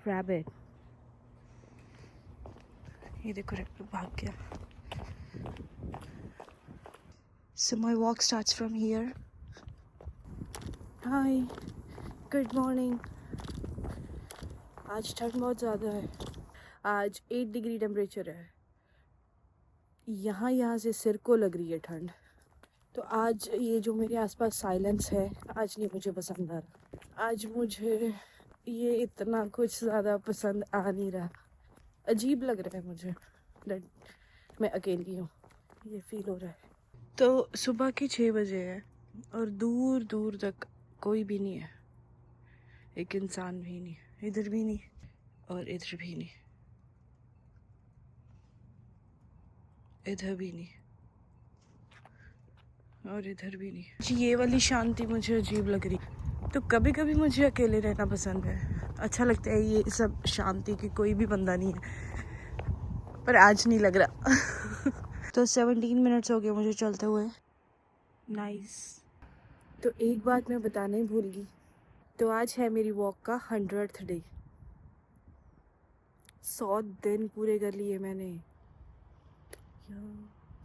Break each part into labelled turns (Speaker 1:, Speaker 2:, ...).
Speaker 1: Rabbit, ये देखो rabbit भाग गया। So my walk starts from here. Hi, good morning. आज ठंड बहुत ज़्यादा है। आज 8 डिग्री टेम्परेचर है। यहाँ से सिर को लग रही है ठंड। तो आज ये जो मेरे आसपास साइलेंस है, आज नहीं मुझे पसंद आ रहा। आज मुझे ये इतना कुछ ज़्यादा पसंद आ नहीं रहा। अजीब लग रहा है मुझे दैट मैं अकेली हूँ, ये फील हो रहा है। तो सुबह के 6 बजे है और दूर दूर तक कोई भी नहीं है, एक इंसान भी नहीं, इधर भी नहीं और इधर भी नहीं, इधर भी नहीं और इधर भी नहीं। ये वाली शांति मुझे अजीब लग रही। तो कभी कभी मुझे अकेले रहना पसंद है, अच्छा लगता है ये सब शांति की, कोई भी बंदा नहीं है, पर आज नहीं लग रहा। तो 17 मिनट्स हो गए मुझे चलते हुए। नाइस। तो एक बात मैं बताना ही भूल गई, तो आज है मेरी वॉक का 100th डे। 100 दिन पूरे कर लिए मैंने।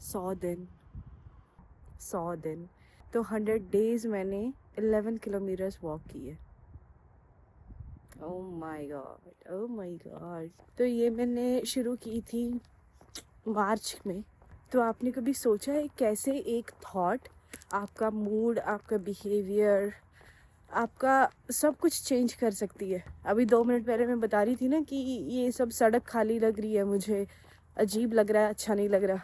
Speaker 1: 100 दिन, 100 दिन तो 100 डेज मैंने 11 किलोमीटर्स वॉक की है। Oh my God, oh my God. तो ये मैंने शुरू की थी मार्च में। तो आपने कभी सोचा है कैसे एक थॉट आपका मूड, आपका बिहेवियर, आपका सब कुछ चेंज कर सकती है? अभी 2 मिनट पहले मैं बता रही थी ना कि ये सब सड़क खाली लग रही है, मुझे अजीब लग रहा है, अच्छा नहीं लग रहा।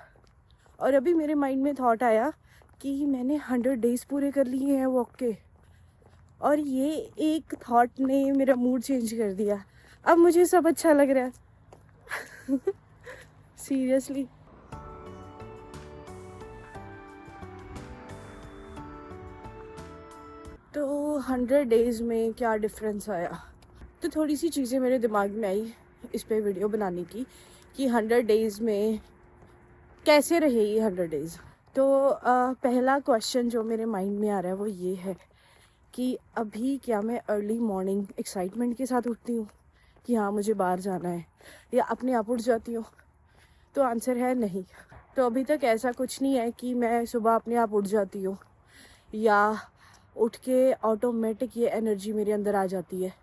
Speaker 1: और अभी मेरे माइंड में थॉट आया कि मैंने 100 डेज पूरे कर लिए हैं वॉक के, और ये एक थॉट ने मेरा मूड चेंज कर दिया। अब मुझे सब अच्छा लग रहा है। सीरियसली। तो 100 डेज में क्या डिफरेंस आया, तो थोड़ी सी चीज़ें मेरे दिमाग में आई इस पे वीडियो बनाने की कि 100 डेज में कैसे रहे ये 100 डेज। तो पहला क्वेश्चन जो मेरे माइंड में आ रहा है वो ये है कि अभी क्या मैं अर्ली मॉर्निंग एक्साइटमेंट के साथ उठती हूँ कि हाँ मुझे बाहर जाना है, या अपने आप उठ जाती हूँ? तो आंसर है नहीं। तो अभी तक ऐसा कुछ नहीं है कि मैं सुबह अपने आप उठ जाती हूँ या उठ के ऑटोमेटिक ये एनर्जी मेरे अंदर आ जाती है।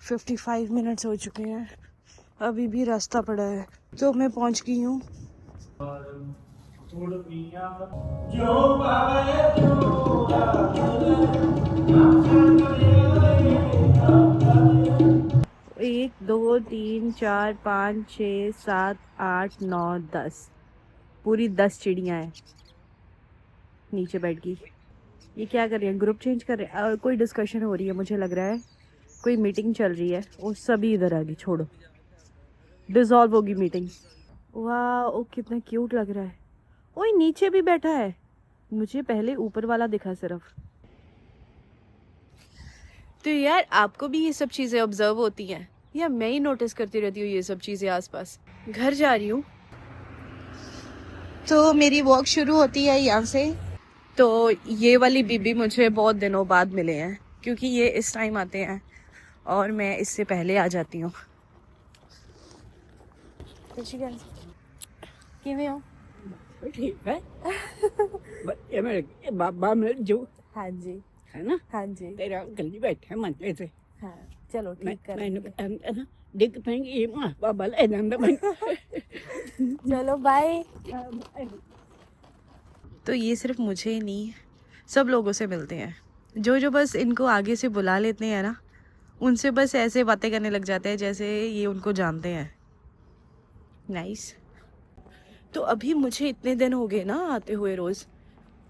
Speaker 1: 55 मिनट्स हो चुके हैं, अभी भी रास्ता पड़ा है। तो मैं पहुँच गई हूँ। एक, दो, तीन, चार, 5, 6, 7, 8, 9, 10, पूरी 10 चिड़ियाँ हैं नीचे बैठ गई। ये क्या कर रही है? ग्रुप चेंज कर रहे हैं और कोई डिस्कशन हो रही है, मुझे लग रहा है कोई मीटिंग चल रही है। वो सभी इधर आ गई, छोड़ो, डिसॉल्व होगी मीटिंग। वाह, ओ कितना क्यूट लग रहा है। ओए नीचे भी बैठा है, मुझे पहले ऊपर वाला दिखा सिर्फ। तो यार आपको भी ये सब चीज़ें ऑब्जर्व होती हैं या मैं ही नोटिस करती रहती हूँ ये सब चीज़ें आसपास? घर जा रही हूँ तो मेरी वॉक शुरू होती है यहाँ से। तो ये वाली बीबी मुझे बहुत दिनों बाद मिले हैं क्योंकि ये इस टाइम आते हैं और मैं इससे पहले आ जाती हूँ। किਵੇਂ हो?
Speaker 2: ठीक है। ये मेरे बाबा मेरे जो
Speaker 1: हाँ जी,
Speaker 2: है ना,
Speaker 1: हाँ जी,
Speaker 2: तेरा गली बैठे मंजे से।
Speaker 1: हाँ चलो ठीक कर
Speaker 2: मैंने
Speaker 1: लेंगे।
Speaker 2: बताया ना, डिग पेंगी मां बाबा ले जांदा मैं।
Speaker 1: चलो बाय। तो ये सिर्फ मुझे ही नहीं, सब लोगों से मिलते हैं जो जो बस इनको आगे से बुला लेते हैं ना, उनसे बस ऐसे बातें करने लग जाते हैं जैसे ये उनको जानते हैं। नाइस। तो अभी मुझे इतने दिन हो गए ना आते हुए रोज़,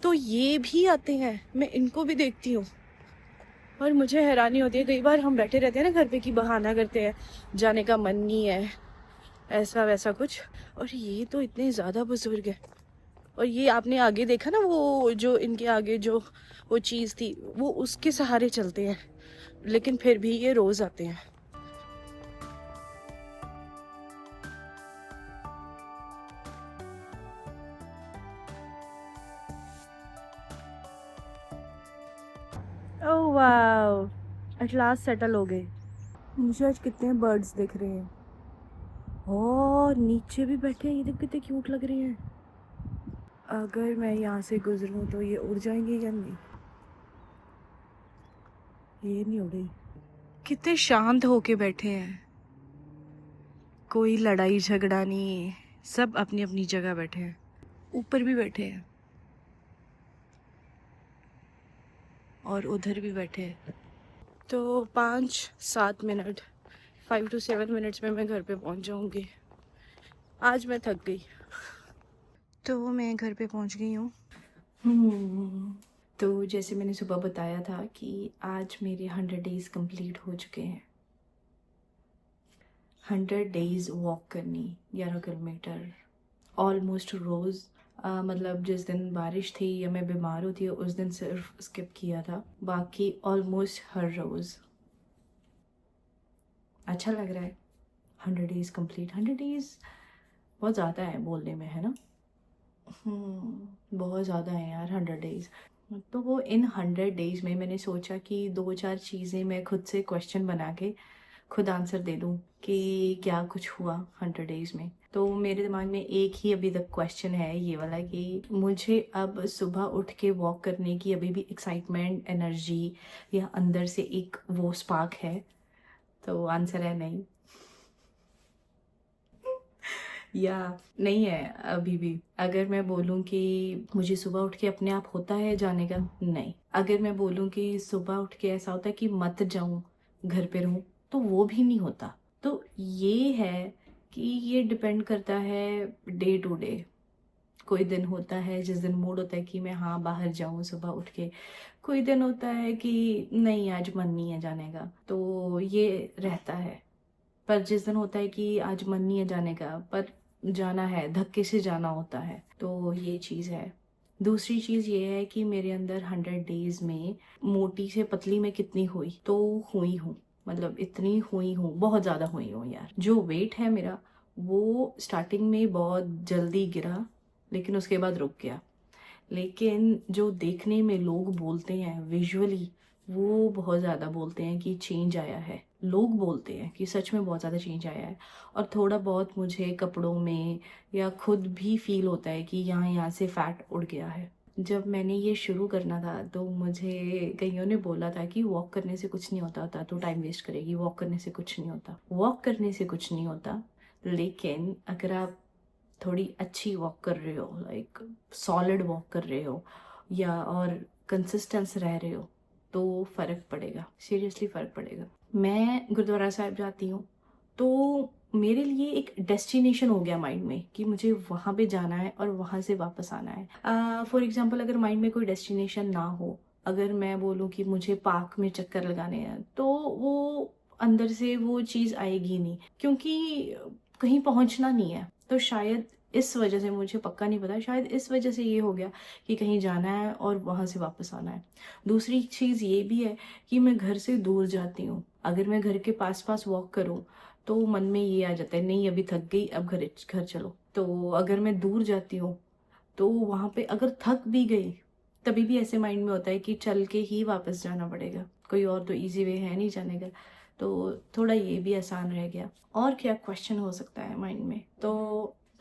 Speaker 1: तो ये भी आते हैं, मैं इनको भी देखती हूँ और मुझे हैरानी होती है। कई बार हम बैठे रहते हैं ना घर पे कि बहाना करते हैं, जाने का मन नहीं है, ऐसा वैसा कुछ, और ये तो इतने ज़्यादा बुजुर्ग है। और ये आपने आगे देखा ना, वो जो इनके आगे जो वो चीज़ थी वो उसके सहारे चलते हैं, लेकिन फिर भी ये रोज़ आते हैं। Oh wow, at last settle हो गए। मुझे आज कितने बर्ड्स दिख रहे हैं और नीचे भी बैठे हैं, ये देख कितने क्यूट लग रहे हैं। अगर मैं यहाँ से गुजरूँ तो ये उड़ जाएंगे या नहीं? ये नहीं उड़े। कितने शांत होके बैठे हैं, कोई लड़ाई झगड़ा नहीं, सब अपनी अपनी जगह बैठे हैं। ऊपर भी बैठे हैं और उधर भी बैठे हैं। तो 5-7 मिनट 5 to 7 मिनट्स में मैं घर पे पहुंच जाऊंगी। आज मैं थक गई। तो मैं घर पे पहुंच गई हूँ। तो जैसे मैंने सुबह बताया था कि आज मेरे 100 डेज़ कंप्लीट हो चुके हैं। 100 डेज़ वॉक करनी 11 किलोमीटर ऑलमोस्ट रोज़। मतलब जिस दिन बारिश थी या मैं बीमार होती हूँ उस दिन सिर्फ स्किप किया था, बाकी ऑलमोस्ट हर रोज़। अच्छा लग रहा है 100 डेज़ कंप्लीट। 100 डेज़ बहुत ज़्यादा है बोलने में, है ना? बहुत ज़्यादा है यार 100 डेज़। तो वो इन 100 डेज़ में मैंने सोचा कि 2-4 चीज़ें मैं खुद से क्वेश्चन बना के खुद आंसर दे दूँ कि क्या कुछ हुआ 100 डेज़ में। तो मेरे दिमाग में एक ही अभी तक क्वेश्चन है ये वाला कि मुझे अब सुबह उठ के वॉक करने की अभी भी एक्साइटमेंट, एनर्जी या अंदर से एक वो स्पार्क है? तो आंसर है नहीं। या नहीं है अभी भी। अगर मैं बोलूँ कि मुझे सुबह उठ के अपने आप होता है जाने का, नहीं। अगर मैं बोलूँ कि सुबह उठ के ऐसा होता है कि मत जाऊँ, घर पे रहूँ, तो वो भी नहीं होता। तो ये है कि ये डिपेंड करता है डे टू डे। कोई दिन होता है जिस दिन मूड होता है कि मैं हाँ बाहर जाऊँ सुबह उठ के, कोई दिन होता है कि नहीं आज मन नहीं है जाने का, तो ये रहता है। पर जिस दिन होता है कि आज मन नहीं है जाने का पर जाना है, धक्के से जाना होता है, तो ये चीज़ है। दूसरी चीज़ ये है कि मेरे अंदर 100 डेज़ में मोटी से पतली में कितनी हुई, तो हुई हूँ। मतलब इतनी हुई हूँ, बहुत ज़्यादा हुई हूँ यार। जो वेट है मेरा वो स्टार्टिंग में बहुत जल्दी गिरा, लेकिन उसके बाद रुक गया। लेकिन जो देखने में लोग बोलते हैं विजुअली, वो बहुत ज़्यादा बोलते हैं कि चेंज आया है। लोग बोलते हैं कि सच में बहुत ज़्यादा चेंज आया है। और थोड़ा बहुत मुझे कपड़ों में या खुद भी फील होता है कि यहाँ से फैट उड़ गया है। जब मैंने ये शुरू करना था तो मुझे कईयों ने बोला था कि वॉक करने से कुछ नहीं होता तो टाइम वेस्ट करेगी, वॉक करने से कुछ नहीं होता। वॉक करने से कुछ नहीं होता, लेकिन अगर आप थोड़ी अच्छी वॉक कर रहे हो, लाइक सॉलिड वॉक कर रहे हो या और कंसिस्टेंस रह रहे हो, तो फ़र्क पड़ेगा, सीरियसली फ़र्क पड़ेगा। मैं गुरुद्वारा साहिब जाती हूँ तो मेरे लिए एक डेस्टिनेशन हो गया माइंड में कि मुझे वहाँ पे जाना है और वहाँ से वापस आना है। फॉर एग्जांपल अगर माइंड में कोई डेस्टिनेशन ना हो, अगर मैं बोलूँ कि मुझे पार्क में चक्कर लगाने हैं, तो वो अंदर से वो चीज़ आएगी नहीं, क्योंकि कहीं पहुँचना नहीं है। तो शायद इस वजह से, मुझे पक्का नहीं पता, शायद इस वजह से ये हो गया कि कहीं जाना है और वहाँ से वापस आना है। दूसरी चीज़ ये भी है कि मैं घर से दूर जाती हूँ। अगर मैं घर के पास पास वॉक करूँ तो मन में ये आ जाता है नहीं अभी थक गई, अब घर चलो। तो अगर मैं दूर जाती हूँ तो वहाँ पे अगर थक भी गई तभी भी ऐसे माइंड में होता है कि चल के ही वापस जाना पड़ेगा, कोई और तो इजी वे है नहीं जाने का। तो थोड़ा ये भी आसान रह गया। और क्या क्वेश्चन हो सकता है माइंड में?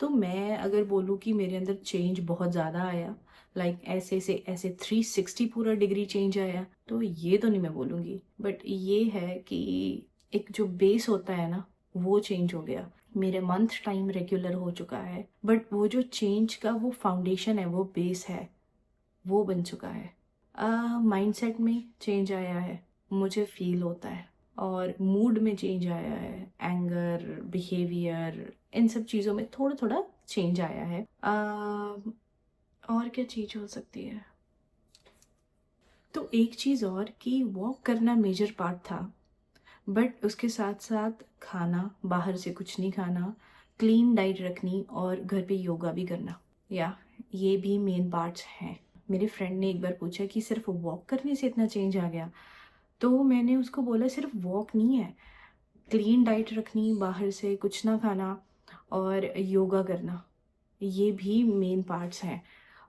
Speaker 1: तो मैं अगर बोलूँ कि मेरे अंदर चेंज बहुत ज़्यादा आया, लाइक ऐसे से ऐसे 360 पूरा डिग्री चेंज आया, तो ये तो नहीं मैं बोलूँगी। बट ये है कि एक जो बेस होता है ना, वो चेंज हो गया। मेरे मंथ टाइम रेगुलर हो चुका है, बट वो जो चेंज का वो फाउंडेशन है, वो बेस है, वो बन चुका है। माइंडसेट में चेंज आया है, मुझे फील होता है। और मूड में चेंज आया है, एंगर, बिहेवियर, इन सब चीज़ों में थोड़ा थोड़ा चेंज आया है। और क्या चीज़ हो सकती है? तो एक चीज़ और कि वॉक करना मेजर पार्ट था, बट उसके साथ साथ खाना, बाहर से कुछ नहीं खाना, क्लीन डाइट रखनी और घर पे योगा भी करना, या ये भी मेन पार्ट्स हैं। मेरे फ्रेंड ने एक बार पूछा कि सिर्फ वॉक करने से इतना चेंज आ गया, तो मैंने उसको बोला सिर्फ वॉक नहीं है, क्लीन डाइट रखनी, बाहर से कुछ ना खाना और योगा करना, ये भी मेन पार्ट्स हैं।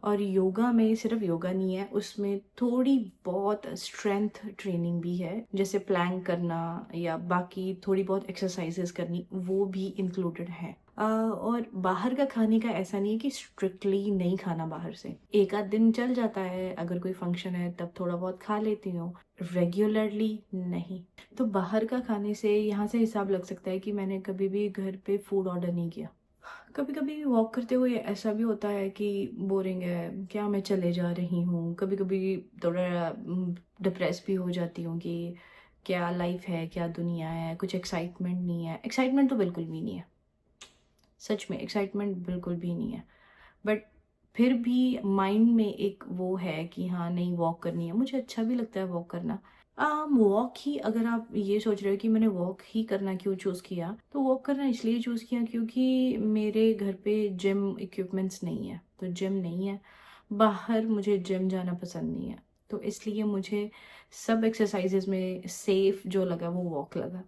Speaker 1: और योगा में सिर्फ योगा नहीं है, उसमें थोड़ी बहुत स्ट्रेंथ ट्रेनिंग भी है, जैसे प्लैंक करना या बाकी थोड़ी बहुत एक्सरसाइजेस करनी, वो भी इंक्लूडेड है। और बाहर का खाने का ऐसा नहीं है कि स्ट्रिक्टली नहीं खाना बाहर से, एक आध दिन चल जाता है, अगर कोई फंक्शन है तब थोड़ा बहुत खा लेती हूँ, रेगुलरली नहीं। तो बाहर का खाने से यहाँ से हिसाब लग सकता है कि मैंने कभी भी घर पे फूड ऑर्डर नहीं किया। कभी कभी वॉक करते हुए ऐसा भी होता है कि बोरिंग है, क्या मैं चले जा रही हूँ, कभी कभी थोड़ा डिप्रेस भी हो जाती हूँ कि क्या लाइफ है, क्या दुनिया है, कुछ एक्साइटमेंट नहीं है। एक्साइटमेंट तो बिल्कुल भी नहीं है, सच में एक्साइटमेंट बिल्कुल भी नहीं है, बट फिर भी माइंड में एक वो है कि हाँ नहीं वॉक करनी है, मुझे अच्छा भी लगता है वॉक करना। वॉक ही, अगर आप ये सोच रहे हो कि मैंने वॉक ही करना क्यों चूज़ किया, तो वॉक करना इसलिए चूज़ किया क्योंकि मेरे घर पे जिम इक्विपमेंट्स नहीं है, तो जिम नहीं है बाहर, मुझे जिम जाना पसंद नहीं है, तो इसलिए मुझे सब एक्सरसाइजेज में सेफ जो लगा वो वॉक लगा,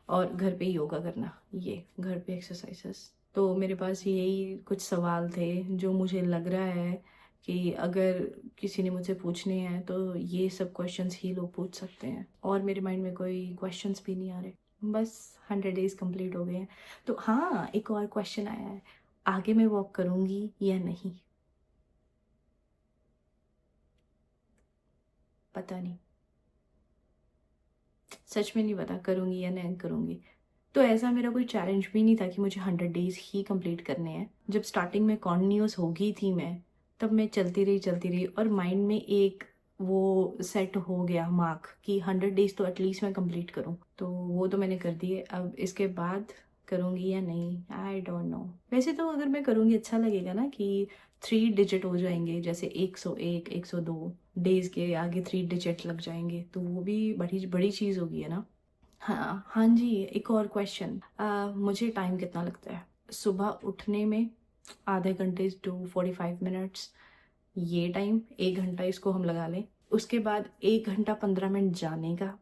Speaker 1: और घर पे योगा करना, ये घर पे एक्सरसाइजेस। तो मेरे पास यही कुछ सवाल थे जो मुझे लग रहा है कि अगर किसी ने मुझसे पूछने हैं तो ये सब क्वेश्चंस ही लोग पूछ सकते हैं, और मेरे माइंड में कोई क्वेश्चंस भी नहीं आ रहे। बस 100 डेज कंप्लीट हो गए हैं। तो हाँ, एक और क्वेश्चन आया है, आगे मैं वॉक करूँगी या नहीं, पता नहीं, सच में नहीं पता करूँगी या नहीं करूँगी। तो ऐसा मेरा कोई चैलेंज भी नहीं था कि मुझे 100 डेज ही कंप्लीट करने हैं। जब स्टार्टिंग में कॉन्टिन्यूस हो गई थी मैं, तब मैं चलती रही और माइंड में एक वो सेट हो गया मार्क कि 100 डेज तो एटलीस्ट मैं कंप्लीट करूं, तो वो तो मैंने कर दिए। अब इसके बाद करूँगी या नहीं, आई डोंट नो। वैसे तो अगर मैं करूँगी अच्छा लगेगा ना कि 3 डिजिट हो जाएंगे, जैसे 101 102 डेज के आगे 3 डिजिट लग जाएंगे, तो वो भी बड़ी बड़ी चीज़ होगी, है ना। हाँ हाँ जी, एक और क्वेश्चन, मुझे टाइम कितना लगता है सुबह उठने में? आधे घंटे टू 45 मिनट्स, ये टाइम 1 घंटा इसको हम लगा लें। उसके बाद 1 घंटा 15 मिनट जाने का,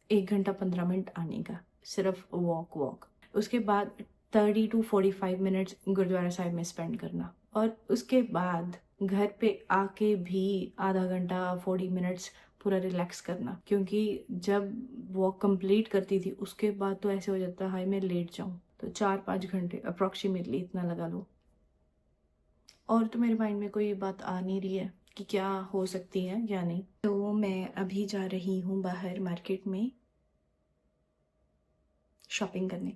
Speaker 1: 1 घंटा 15 मिनट आने का, सिर्फ वॉक वॉक। उसके बाद 30 to 45 मिनट्स गुरुद्वारा साहिब में स्पेंड करना, और उसके बाद घर पे आके भी आधा घंटा 40 मिनट्स पूरा रिलैक्स करना, क्योंकि जब वॉक कंप्लीट करती थी उसके बाद तो ऐसे हो जाता है हाय मैं लेट जाऊं, तो 4-5 घंटे अप्रॉक्सीमेटली इतना लगा लो। और तो मेरे माइंड में कोई बात आ नहीं रही है कि क्या हो सकती है या नहीं। तो मैं अभी जा रही हूँ बाहर मार्केट में शॉपिंग करने।